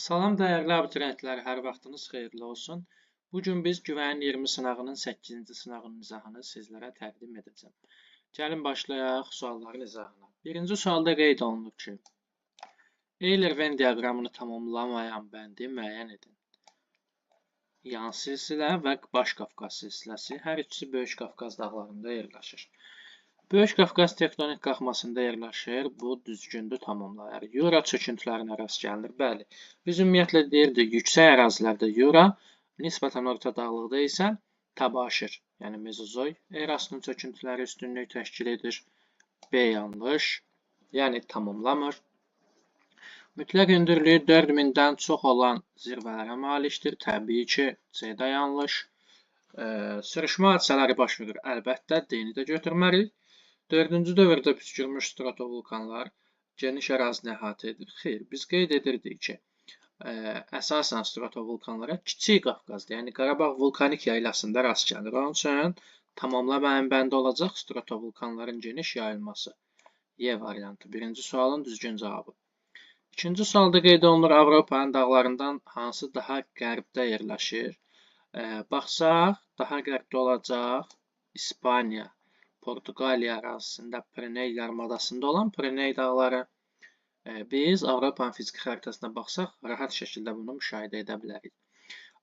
Salam dəyərli abituriyentlər, hər vaxtınız xeyirli olsun. Bu gün biz güvənin 20 sınağının 8-ci sınağının izahını sizlərə təqdim edəcəm. Gəlin başlayaq sualların izahına. Birinci sualda qeyd olunur ki, Euler-Venn diaqramını tamamlamayan bəndi müəyyən edin. Yan silsilə və Baş Qafqaz silsiləsi hər ikisi Böyük Qafqaz dağlarında yerləşir. Böyük Qafqaz tektonik qalxmasında yerləşir. Bu düzgündür, tamamlayır. Yura çöküntülərinə rast gəlinir. Bəli, biz ümumiyyətlə deyirdik, yüksək ərazilərdə Yura, nisbətən orta dağlıqda isə təbaşir, yəni Mezozoy erasının çöküntüləri üstünlük təşkil edir. B yanlış, yəni tamamlamır. Mütləq hündürlüyü 4000-dən çox olan zirvələrə malikdir. Təbii ki, C də yanlış. Sürüşmə hadisələri baş verir. Əlbəttə, D-ni də götürməliyik. 4-cü dövrdə püskürmüş stratovulkanlar geniş ərazini əhatə edir. Xeyr, biz qeyd edirdik ki, əsasən stratovulkanlara Kiçik Qafqazda, yəni Qarabağ vulkanik yaylasında rast gəlir. Onun üçün tamamlamayan bəndə olacaq stratovulkanların geniş yayılması. Y variantı. Birinci sualın düzgün cavabı. İkinci sualda qeyd olunur, Avropanın dağlarından hansı daha qərbdə yerləşir? Baxsaq, daha qərbdə olacaq İspaniya, Portuqaliya ərazisində Pireney yarımadasında olan Pireney dağları. Biz Avropanın fiziki xəritəsinə baxsaq, rahat şəkildə bunu müşahidə edə bilərik.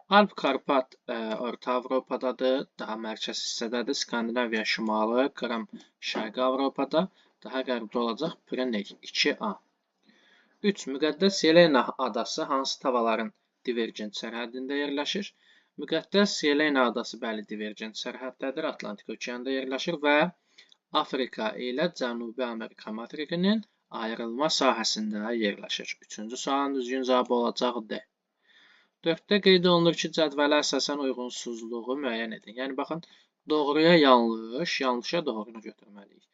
Alp-Karpat Orta Avropadadır, daha mərkəz hissədədir. Skandinaviya şimalı, Krım Şərqi Avropada, daha qərbdə olacaq Pireney 2A. 3. Müqəddəs Yelena adası hansı tavaların divergent sərhədində yerləşir? Müqəddəs Yelena adası bəli divergent sərhəddədir, Atlantik okeanında yerləşir və Afrika ilə Cənubi Amerika materikinin ayrılma sahəsində yerləşir. Üçüncü sualın düzgün cavabı olacaq D. 4-də qeyd olunur ki, cədvələ əsasən uyğunsuzluğu müəyyən edin. Yəni, baxın, doğruya yanlış, yanlışa doğrunu götürməliyik.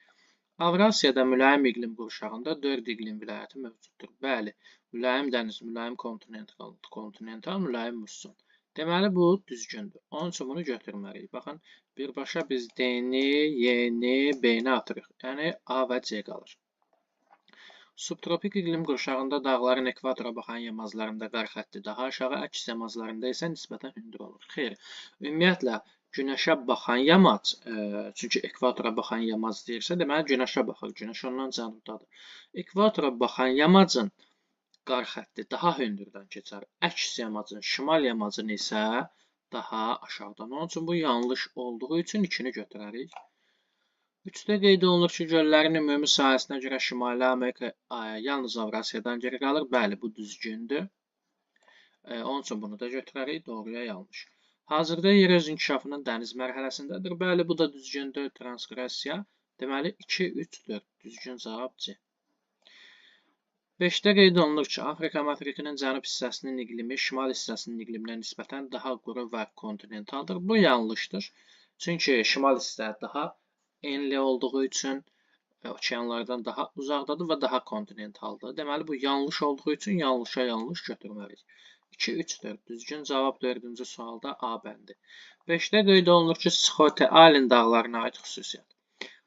Avrasiyada mülayim iqlim qurşağında 4 iqlim vilayəti mövcuddur. Bəli, mülayim dəniz, mülayim kontinental, mülayim musson. Deməli, bu düzgündür. Onun üçün bunu götürməliyik. Baxın, birbaşa biz D-ni, Y-ni, B-ni atırıq. Yəni, A və C qalır. Subtropik iqlim qurşağında dağların ekvatora baxan yamazlarında qar xətti daha aşağı, əks yamazlarında isə nisbətən hündür olur. Xeyr, ümumiyyətlə, günəşə baxan yamaz, çünki ekvatora baxan yamaz deyirsə, deməli, günəşə baxır. Günəş ondan cənubdadır. Ekvatora baxan yamazın qar xətti daha hündürdən keçər. Əks yamacın, şimal yamacın isə daha aşağıdan. Onun üçün bu yanlış olduğu üçün 2-ni götürərik. 3-də qeyd olunur ki, göllərin ümumi sahəsinə görə Şimali Amerika yalnız Avrasiyadan geri qalır. Bəli, bu düzgündür. Onun üçün bunu da götürərik. Doğruya yanlış. Hazırda yer öz inkişafının dəniz mərhələsindədir. Bəli, bu da düzgündür. Transqressiya. Deməli, 2, 3, 4. Düzgün cavab C. 5-də qeyd olunur ki, Afrika materikinin cənub hissəsinin iqlimi şimal hissəsinin iqliminə nisbətən daha quru və kontinentaldır. Bu yanlışdır. Çünki şimal hissə daha enli olduğu üçün okeanlardan daha uzaqdadır və daha kontinentaldır. Deməli, bu yanlış olduğu üçün yanlışa yanlış götürməliyik. 2, 3, 4. Düzgün cavab 4-cü sualda A bəndi. 5-də qeyd olunur ki, Schote-Alin dağlarına aid xüsusiyyət.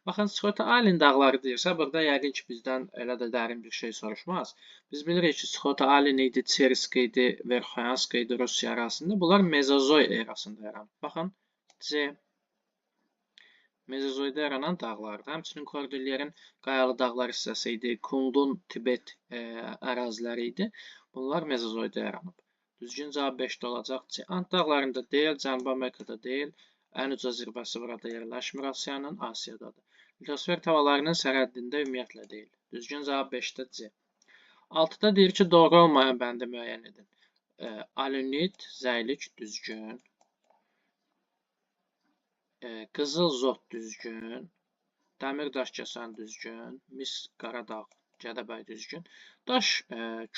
Baxın, Schote-Alin dağları deyirsə, burada yəqin ki, bizdən elə də dərin bir şey soruşmaz. Biz bilirik ki, Schote-Alin idi, Çerski idi, Verxoyanski idi Rusiya ərazisində. Bunlar Mezozoy erasında yaranıb. Baxın, C. Mezozoyda yaranan dağlardır. Həmçinin Kordilyerin qayalı dağlar hissəsi idi, Kundun Tibet əraziləri idi. Bunlar Mezozoyda yaranıb. Düzgün cavab 5-də olacaq C. Ant dağlarında deyil, Cənubi Amerikada deyil. Ən uca zirvəsi burada yerləşmir, Asiyanın, Asiyadadır. Litosfer tavalarının sərhəddində ümumiyyətlə deyil. Düzgün cavab 5-də C. 6-da deyir ki, doğru olmayan bəndi müəyyən edin. Alunit, zəylik, düzgün. Qızıl zot düzgün. Dəmir daş kəsən düzgün. Mis, Qaradağ, Gədəbəy düzgün. Daş,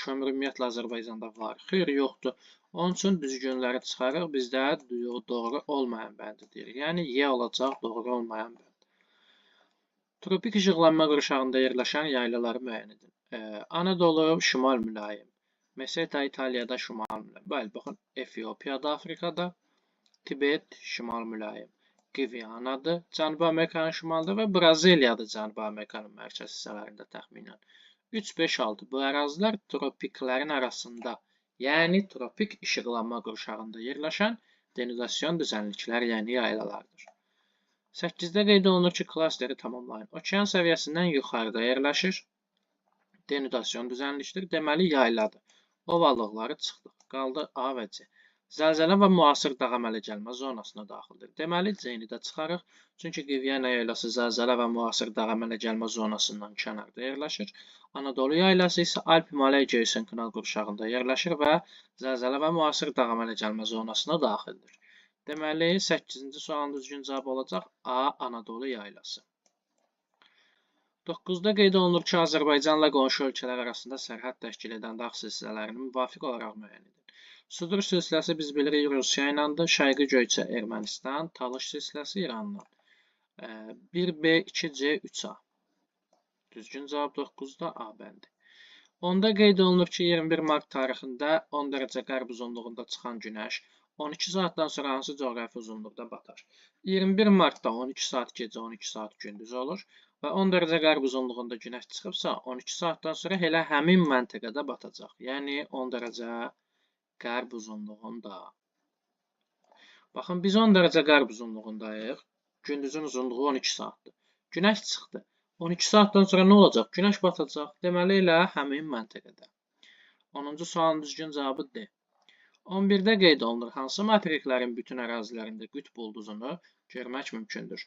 kömür ümumiyyətlə Azərbaycanda var. Xeyr, yoxdur. Onun üçün düzgünləri çıxarıq. Bizdə doğru olmayan bəndi deyirik. Yəni, Y olacaq doğru olmayan bənd. Tropik işıqlanma qurşağında yerləşən yaylaları müəyyən edin. Anadolu, şimal mülayim. Meseta, İtaliyada şimal mülayim. Bəli, baxın, Efiopiyada, Afrikada. Tibet, şimal mülayim. Gviyanadır, Cənubi Amerikanın şimalında və Braziliyadır, Cənubi Amerikanın mərkəz hissələrində təxminən. 3, 5, 6. Bu ərazilər tropiklərin arasında yəni tropik işıqlanma qurşağında yerləşən denudasyon düzənliklər, yəni yaylalardır. 8-də qeyd olunur ki, klasteri tamamlayın. Okean səviyyəsindən yuxarıda yerləşir. Denudasyon düzənlikdir. Deməli, yayladır. Ovalıqları çıxdıq. Qaldı A və C. Zəlzələ və müasir dağ əmələ gəlmə zonasına daxildir. Deməli, C-ni də çıxarıq. Çünki Qiviyana yaylası zəlzələ və müasir dağ əmələ gəlmə zonasından kənarda yerləşir. Anadolu yaylası isə Alp-Himalay geosinklonal qurşağında yerləşir və zəlzələ və müasir dağ əmələ gəlmə zonasına daxildir. Deməli, 8-ci sualın düzgün cavabı olacaq A. Anadolu yaylası. 9-da qeyd olunur ki, Azərbaycanla qonşu ölkələr arasında sərhəd təşkil edən dağ silsilələrini müvafiq olaraq müəyyən edin. Sudur silsiləsi biz bilirik Rusiya iləndir, Şərqi Göyçə Ermənistan, Talış silsiləsi İrandan. 1B, 2C, 3A. Düzgün cavab 9-da A bəndi. 10-da qeyd olunur ki, 21 mart tarixində 10 dərəcə qərb uzunluğunda çıxan günəş 12 saatdan sonra hansı coğrafi uzunluqda batar? 21 martda 12 saat gecə, 12 saat gündüz olur və 10 dərəcə qərb uzunluğunda günəş çıxıbsa 12 saatdan sonra elə həmin məntəqədə batacaq. Yəni 10 dərəcə qərb uzunluğunda. Baxın, biz 10 dərəcə qərb uzunluğundayıq. Gündüzün uzunluğu 12 saatdır. Günəş çıxdı. 12 saatdan sonra nə olacaq? Günəş batacaq. Deməli, elə həmin məntəqədə. 10-cu sualın düzgün cavabı D. 11-də qeyd olunur. Hansı materiklərin bütün ərazilərində qütb ulduzunu görmək mümkündür?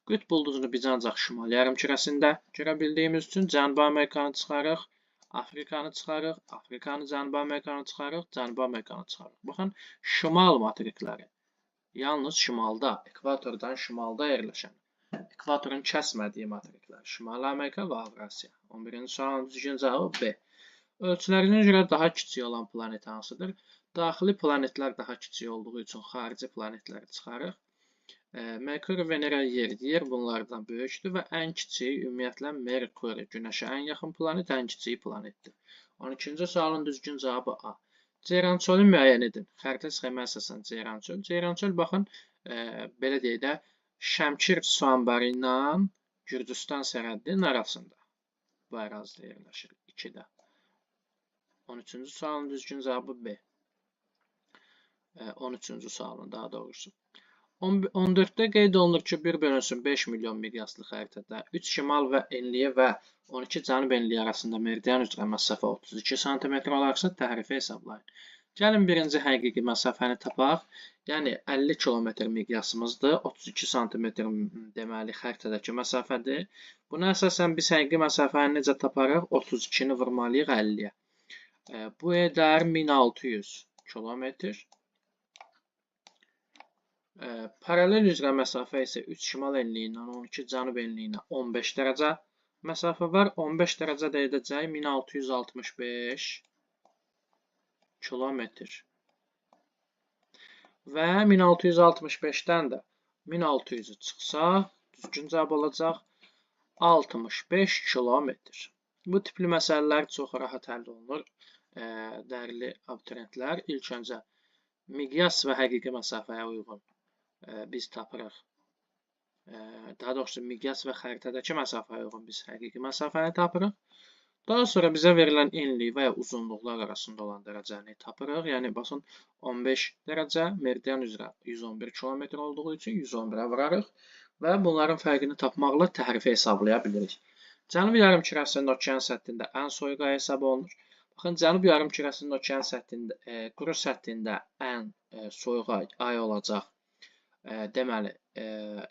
Qütb ulduzunu biz ancaq şimal yarımkürəsində görə bildiyimiz üçün Cənubi Amerikanı çıxarıq, Afrikanı çıxarıq, Afrikanı, Cənubi Amerikanı çıxarıq, Cənubi Amerikanı çıxarıq. Baxın, şimal materikləri yalnız şimalda, ekvatordan şimalda yerləşən, ekvatorun kəsmədiyi materiklər, Şimali Amerika və Avrasiya. 11-ci sualın düzgün cavabı B. Ölçülərinə görə daha kiçik olan planet hansıdır? Daxili planetlər daha kiçik olduğu üçün xarici planetləri çıxarıq. Merkur, Venera, Yer bunlardan böyükdür və ən kiçiyi ümumiyyətlə Merkur, Günəşə ən yaxın planet, ən kiçiyi planetdir. 12-ci sualın düzgün cavabı A. Ceyrançölü müəyyən edin. Xəritə sxemə əsasən Ceyrançöl. Ceyrançöl, baxın, belə deyək də, Şəmkir su anbarı ilə Gürcüstan sərhədinin arasında bu ərazidə yerləşir. 2-də. 13-cü sualın düzgün cavabı B. 13-cü sualın daha doğrusu. 14-də qeyd olunur ki, 1 bölünsün 5 milyon miqyaslı xəritədə 3 şimal və enliyi və 12 cənub enliyi arasında meridian üzrə məsafə 32 sm olarsa tərifi hesablayın. Gəlin birinci həqiqi məsafəni tapaq. Yəni 50 km miqyasımızdır. 32 sm deməli xəritədəki məsafədir. Buna əsasən biz həqiqi məsafəni necə taparıq? 32-ni vurmalıyıq 50-yə. Bu edər 1600 km. Paralel üzrə məsafə isə 3 şimal enliyindən 12 cənub enliyinə 15 dərəcə məsafə var. 15 dərəcə də edəcək 1665 kilometr. Və 1665-dən də 1600-ü çıxsa, düzgün cavab olacaq 65 kilometr. Bu tipli məsələlər çox rahat həll olunur. Dəyərli abituriyentlər, ilk öncə miqyas və həqiqi məsafəyə uyğun biz tapırıq. Daha doğrusu miqyas və xəritədəki məsafəyə uyğun biz həqiqi məsafəni tapırıq. Daha sonra bizə verilən enlik və ya uzunluqlar arasında olan dərəcəni tapırıq. Yəni, baxın, 15 dərəcə meridian üzrə 111 km olduğu üçün 111-ə vurarıq və bunların fərqini tapmaqla təhrifi hesablaya bilirik. Cənub yarımkürəsinin okean səthində ən soyuq ay hesab olunur. Baxın, Cənub yarımkürəsinin okean səthində, quru səthində ən soyuq ay olacaq. Deməli,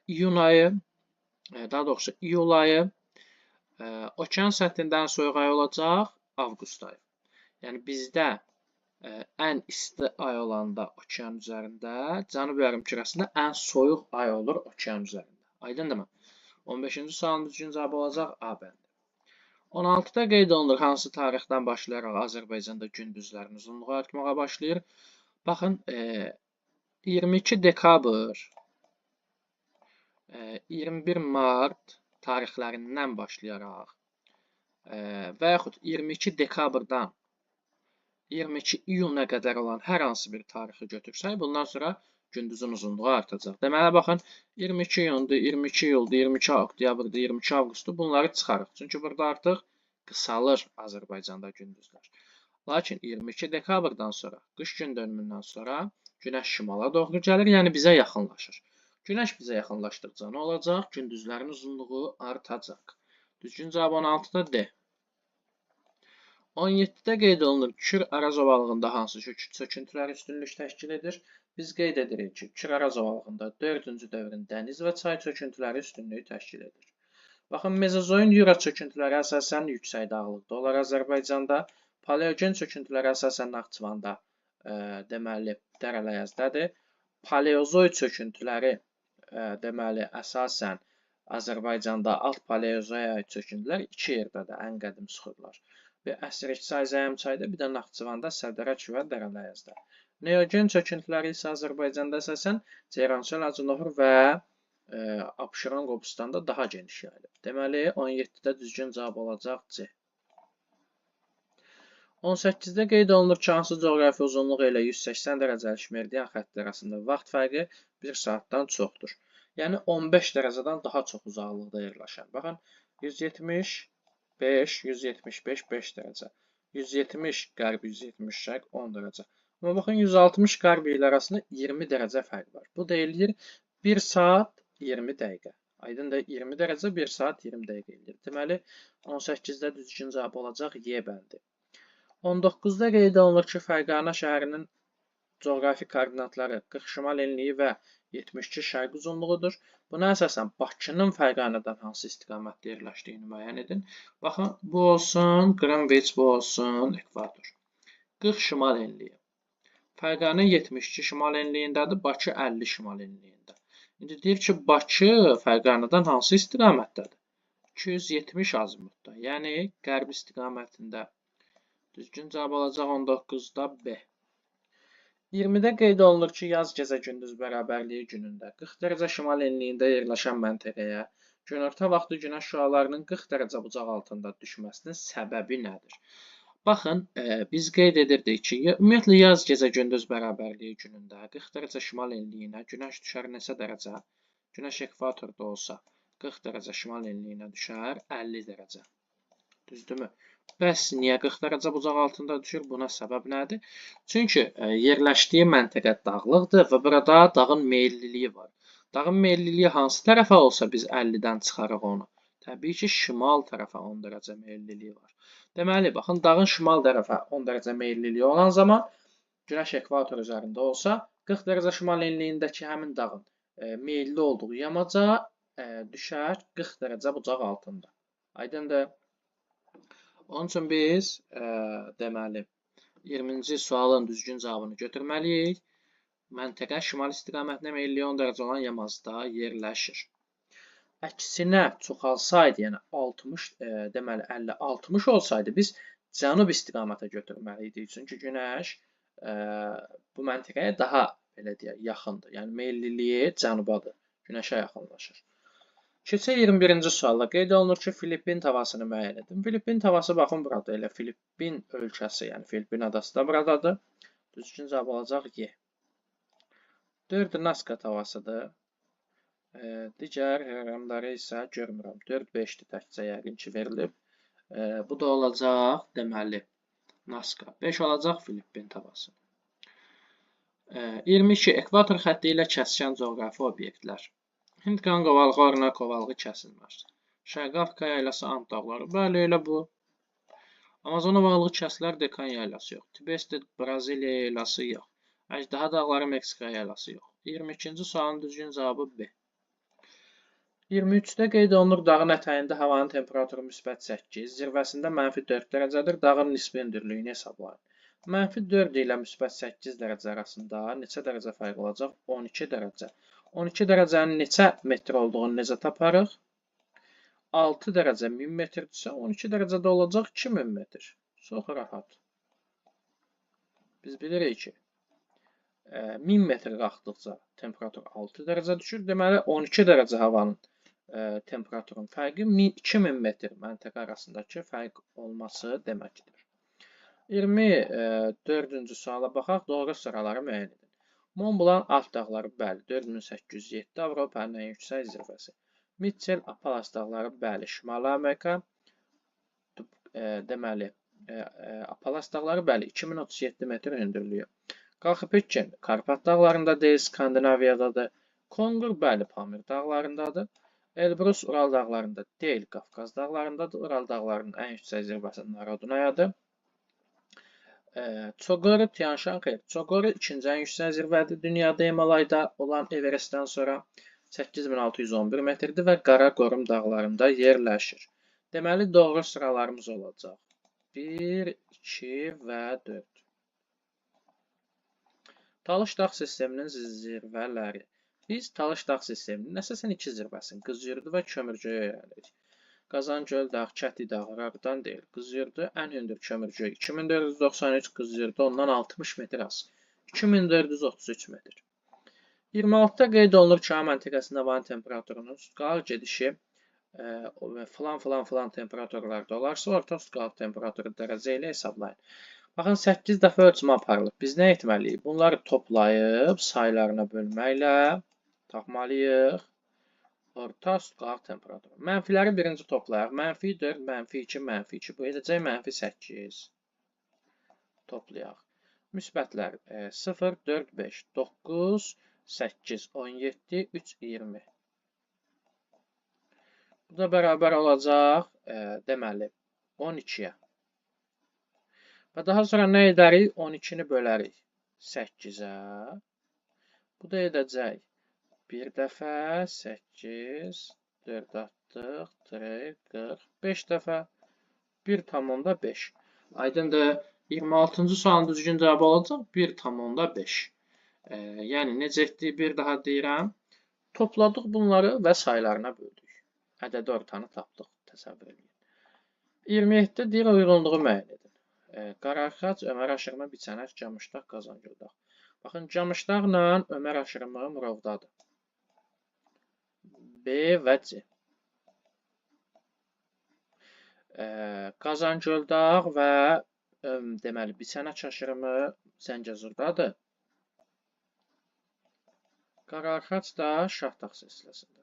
iyun ayı, daha doğrusu iyul ayı, okean səthindən soyuq ay olacaq avqust ayı. Yəni, bizdə ən isti ay olanda okean üzərində, Cənub yarımkürəsində ən soyuq ay olur okean üzərində. Aydındırmı? 15-ci sualın düzgün cavabı olacaq A bəndi. 16-da qeyd olunur, hansı tarixdən başlayaraq Azərbaycanda gündüzlərin uzunluğu artmağa başlayır. Baxın, 22 dekabr, 21 mart tarixlərindən başlayaraq və yaxud 22 dekabrdan 22 iyuna qədər olan hər hansı bir tarixi götürsək, bundan sonra gündüzün uzunluğu artacaq. Deməli, baxın, 22 iyundur, 22 iyuldur, 22 oktyabrdır, 22 avqustdur, bunları çıxarıq. Çünki burada artıq qısalır Azərbaycanda gündüzlər. Lakin 22 dekabrdan sonra, qış gündönümündən sonra Günəş şimala doğru gəlir, yəni bizə yaxınlaşır. Günəş bizə yaxınlaşdıqca nə olacaq? Gündüzlərin uzunluğu artacaq. Düzgün cavab 16-da D. 17-də qeyd olunur Kür Araz ovalığında hansı çöküntülər üstünlük təşkil edir? Biz qeyd edirik ki, Kür Araz ovalığında 4-cü dövrün dəniz və çay çöküntüləri üstünlüyü təşkil edir. Baxın, Mezozoin Yura çöküntüləri əsasən yüksək dağlıqda olar Azərbaycanda. Paleogen çöküntüləri əsasən Naxçıvanda, deməli, Dərələyəzdədir. Paleozoid çöküntüləri, deməli, əsasən Azərbaycanda alt paleozoya aid çöküntülər iki yerdədir, ən qədim sıxırlar. Bir Əsrik çay, Zəyəm çayda, bir də Naxçıvanda, Sərdərək və Dərələyəzdə. Neogen çöküntüləri isə Azərbaycanda əsasən Ceyrançöl, Acınohur və Abşeron, Qobustanda daha geniş yayılır. Deməli, 17-də düzgün cavab olacaq C. 18-də qeyd olunur ki, hansı coğrafi uzunluğu ilə 180 dərəcəlik meridian xətti arasında vaxt fərqi 1 saatdan çoxdur. Yəni 15 dərəcədən daha çox uzaqlıqda yerləşən. Baxın, 175, 175, 5 dərəcə. 170 qərb, 170 şərq, 10 dərəcə. Amma baxın, 160 qərb ilə arasında 20 dərəcə fərq var. Bu deyilir 1 saat 20 dəqiqə. Aydındır, 20 dərəcə 1 saat 20 dəqiqə edir. Deməli, 18-də düzgün cavab olacaq Y bəndi. 19-da qeyd olunur ki, Fərqana şəhərinin coğrafi koordinatları 40 şimal enliyi və 72 şərq uzunluğudur. Buna əsasən Bakının Fərqanadan hansı istiqamətdə yerləşdiyini müəyyən edin. Baxın, bu olsun Qrinviç, bu olsun ekvator. 40 şimal enliyi. Fərqana 72 şimal enliyindədir, Bakı 50 şimal enliyində. İndi deyir ki, Bakı Fərqanadan hansı istiqamətdədir? 270 azimutda, yəni qərb istiqamətində. Düzgün cavab olacaq 19-da B. 20-də qeyd olunur ki, yaz gecə gündüz bərabərliyi günündə 40 dərəcə şimal enliyində yerləşən məntəqəyə günorta vaxtı günəş şüalarının 40 dərəcə bucaq altında düşməsinin səbəbi nədir? Baxın, biz qeyd edirdik ki, ümumiyyətlə yaz gecə gündüz bərabərliyi günündə 40 dərəcə şimal enliyinə günəş düşər neçə dərəcə? Günəş ekvatorda olsa 40 dərəcə şimal enliyinə düşər 50 dərəcə. Düzdürmü? Bəs niyə 40 dərəcə bucaq altında düşür? Buna səbəb nədir? Çünki yerləşdiyi məntəqə dağlıqdır və burada dağın meylliliyi var. Dağın meylliliyi hansı tərəfə olsa biz 50-dən çıxarıq onu. Təbii ki, şimal tərəfə 10 dərəcə meylliliyi var. Deməli, baxın, dağın şimal tərəfə 10 dərəcə meylliliyi olan zaman Günəş ekvator üzərində olsa 40 dərəcə şimal enliyindəki həmin dağın meylli olduğu yamaca düşər 40 dərəcə bucaq altında. Aydındır? Onun üçün biz deməli 20-ci sualın düzgün cavabını götürməliyik. Məntəqə şimal istiqamətinə meyilli 10 dərəcə olan yamacda yerləşir. Əksinə çoxalsaydı, yəni 60 deməli 50 60 olsaydı biz cənub istiqamətə götürməliydik. Çünki günəş bu məntəqəyə daha belə deyək yaxındır. Yəni meylliliyi cənubadır. Günəşə yaxınlaşır. Keçək 21-ci sualla. Qeyd olunur ki, Filippin tavasını müəyyən edin. Filippin tavası baxın burada elə Filippin ölkəsi, yəni Filippin adası da buradadır. Düzgün cavab olacaq Y. 4 Naska tavasıdır. Digər rəqəmləri isə görmürəm. 4-5-dir təkcə yəqin ki verilib. Bu da olacaq deməli Naska. 5 olacaq Filippin tavası. 22 ekvator xətti ilə kəsişən coğrafi obyektlər. Hind qanı qovalığı, Orinoco qovalığı kəsilmir. Şərqi Afrika yaylası, Ant dağları. Bəli, elə bu. Amazon ovalığı kəsilər, Dekan yaylası yox. Tibet, Braziliya yaylası yox. Əjdaha dağları, Meksika yaylası yox. 22-ci sualın düzgün cavabı B. 23-də qeyd olunur dağın ətəyində havanın temperaturu müsbət 8, zirvəsində -4 dərəcədir. Dağın nisbi hündürlüyünü hesablayın. -4 ilə müsbət 8 dərəcə arasında neçə dərəcə fərq olacaq? 12 dərəcə. 12 dərəcənin neçə metr olduğunu necə taparıq? 6 dərəcə 1000 metrdirsə, 12 dərəcədə olacaq 2000 metr. Çox rahat. Biz bilirik ki, 1000 metr qalxdıqca temperatur 6 dərəcə düşür. Deməli, 12 dərəcə havanın temperaturun fərqi 2000 metr məntəqə arasındakı fərq olması deməkdir. 24-cü suala baxaq, doğru sıraları müəyyən edin. Mont Blanc alt dağları, bəli, 4807 Avropanın ən yüksək zirvəsi. Mitchell Appalaç dağları, bəli, Şimali Amerika, deməli, Apalas dağları bəli 2037 metr hündürlüyü. Qalxıpetçin Karpat dağlarında deyil, Skandinaviyadadır. Kongur bəli Pamir dağlarındadır. Elbrus Ural dağlarında deyil, Qafqaz dağlarındadır. Ural dağlarının ən yüksək zirvəsi Narodnayadır. Çoqoru Tianşan Çoqoru ikinci ən yüksək zirvədir. Dünyada Himalayda olan Everestdən sonra 8611 metrdir və Qaraqorum dağlarında yerləşir. Deməli, doğru sıralarımız olacaq. 1, 2 və 4. Talış dağ sisteminin zirvələri. Biz Talış dağ sisteminin əsasən iki zirvəsini, Qızıyurdu və Kömürcüyə öyrənirik. Qazancöl dağ, Kəti dağ, Raqdan deyil. Qızıyurdu ən hündür Kömürcü 2493, Qızıyurdu ondan 60 metr az. 2433 metr. 26-da qeyd olunur ki, A məntəqəsində havanın temperaturunun qal gedişi filan temperaturlarda olarsa, orta qal temperaturu dərəcə ilə hesablayın. Baxın, 8 dəfə ölçmə aparılıb. Biz nə etməliyik? Bunları toplayıb saylarına bölməklə tapmalıyıq. Orta qal temperaturu. Mənfiləri birinci toplayaq. Mənfi 4, mənfi 2, mənfi 2. Bu edəcək mənfi 8. Toplayaq. Müsbətlər 0, 4, 5, 9, 8, 17, 3, 20. Bu da bərabər olacaq, deməli, 12-yə. Və daha sonra nə edərik? 12-ni bölərik 8-ə. Bu da edəcək 1 dəfə 8, 4 atdıq, 40, 5 dəfə 1,5. Aydındır, 26-cı sualın düzgün cavabı olacaq 1,5. Yəni, necə etdik? Bir daha deyirəm. Topladıq bunları və saylarına böldük. Ədədi ortanı tapdıq, təsəvvür edin. 27-də deyir, uyğunluğu müəyyən edin. Qaraqaç, Ömər Aşırımı, Biçənək, Camışdağ, Qazancöl dağ. Baxın, Camışdağla Ömər Aşırımı Murovdadır. B və C. Qazancöl dağ və deməli, Biçənək Aşırımı Zəngəzurdadır. Qaraqaç da Şahdağ silsiləsindədir.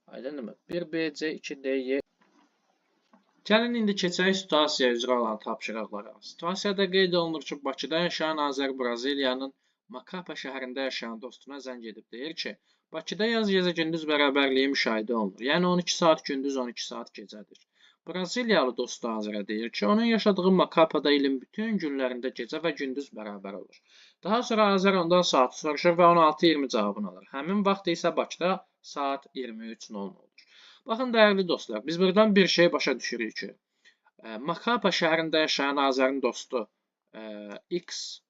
Aydınmı? 1BC, 2DY. Gəlin indi keçək situasiya üzrə olan tapşırıqlara. Situasiyada qeyd olunur ki, Bakıda yaşayan Azər Braziliyanın Makapa şəhərində yaşayan dostuna zəng edib deyir ki, Bakıda yaz gecə gündüz bərabərliyi müşahidə olunur. Yəni 12 saat gündüz, 12 saat gecədir. Braziliyalı dostu Azərə deyir ki, onun yaşadığı Makapada ilin bütün günlərində gecə və gündüz bərabər olur. Daha sonra Azər ondan saatı soruşur və 16:20 cavabını alır. Həmin vaxt isə Bakıda saat 23:00 olur. Baxın, dəyərli dostlar, biz buradan bir şey başa düşürük ki, Makapa şəhərində yaşayan Azərin dostu X,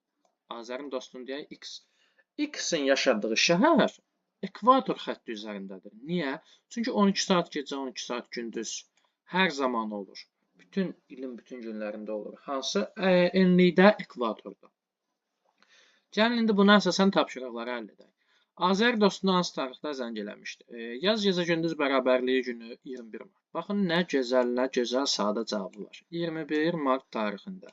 Azərin dostunu deyək X. X-in yaşadığı şəhər ekvator xətti üzərindədir. Niyə? Çünki 12 saat gecə, 12 saat gündüz hər zaman olur. İlin bütün günlərində olur. Hansı enlikdə? Ekvatorda. Gəlin indi buna əsasən tapşırıqları həll edək. Azər dostuna hansı tarixdə zəng eləmişdi? Yaz gecə gündüz bərabərliyi günü 21 mart. Baxın, nə gözəl sadə cavabı var. 21 mart tarixində.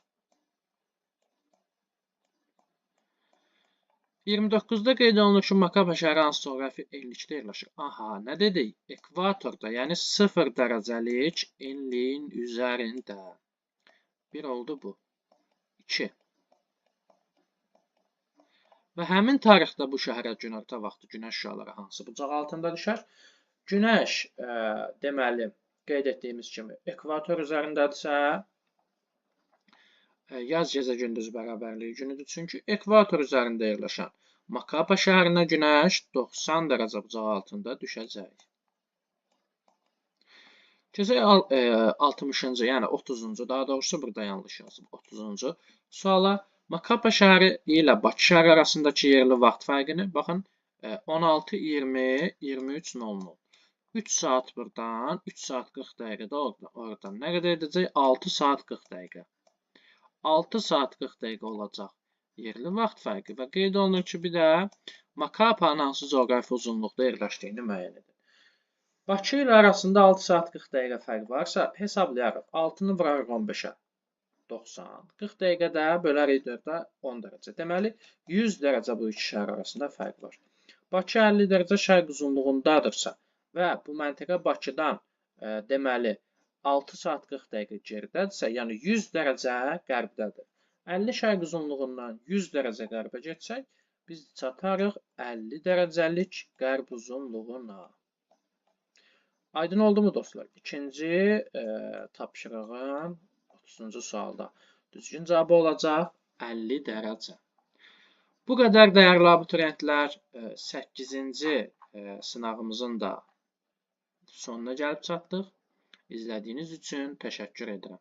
29-da qeyd olunur ki, Makapa şəhəri hansı coğrafi enlikdə yerləşir? Aha, nə dedik? Ekvatorda, yəni 0 dərəcəlik enliyin üzərində. Bir oldu bu. 2. Və həmin tarixdə bu şəhərə günorta vaxtı günəş şüaları hansı bucaq altında düşər? Günəş, deməli, qeyd etdiyimiz kimi ekvator üzərindədirsə, yaz gecə gündüz bərabərliyi günüdür. Çünki ekvator üzərində yerləşən Makapa şəhərinə günəş 90 dərəcə bucaq altında düşəcək. Keçək 60-cı, yəni 30-cu, daha doğrusu burada yanlış yazıb, 30-cu suala. Makapa şəhəri ilə Bakı şəhəri arasındakı yerli vaxt fərqini, baxın, 16:20, 23:00. 3 saat buradan, 3 saat 40 dəqiqə də oradan. Nə qədər edəcək? 6 saat 40 dəqiqə. 6 saat 40 dəqiqə olacaq yerli vaxt fərqi və qeyd olunur ki, bir də Makapanın hansı coğrafi uzunluqda yerləşdiyini müəyyən edin. Bakı ilə arasında 6 saat 40 dəqiqə fərq varsa, hesablayarıq. 6-nı vurarıq 15-ə. 90. 40 dəqiqədə bölərik 4-ə 10 dərəcə. Deməli, 100 dərəcə bu iki şəhər arasında fərq var. Bakı 50 dərəcə şərq uzunluğundadırsa və bu məntəqə Bakıdan, deməli, 6 saat 40 dəqiqə geridədirsə, yəni 100 dərəcə qərbdədir. 50 şərq uzunluğundan 100 dərəcə qərbə getsək, biz çatarıq 50 dərəcəlik qərb uzunluğuna. Aydın oldu mu dostlar? İkinci tapşırığın 30-cu sualda düzgün cavabı olacaq 50 dərəcə. Bu qədər dəyərli abituriyentlər, 8-ci sınavımızın da sonuna gəlib çatdıq. İzlədiyiniz üçün təşəkkür edirəm.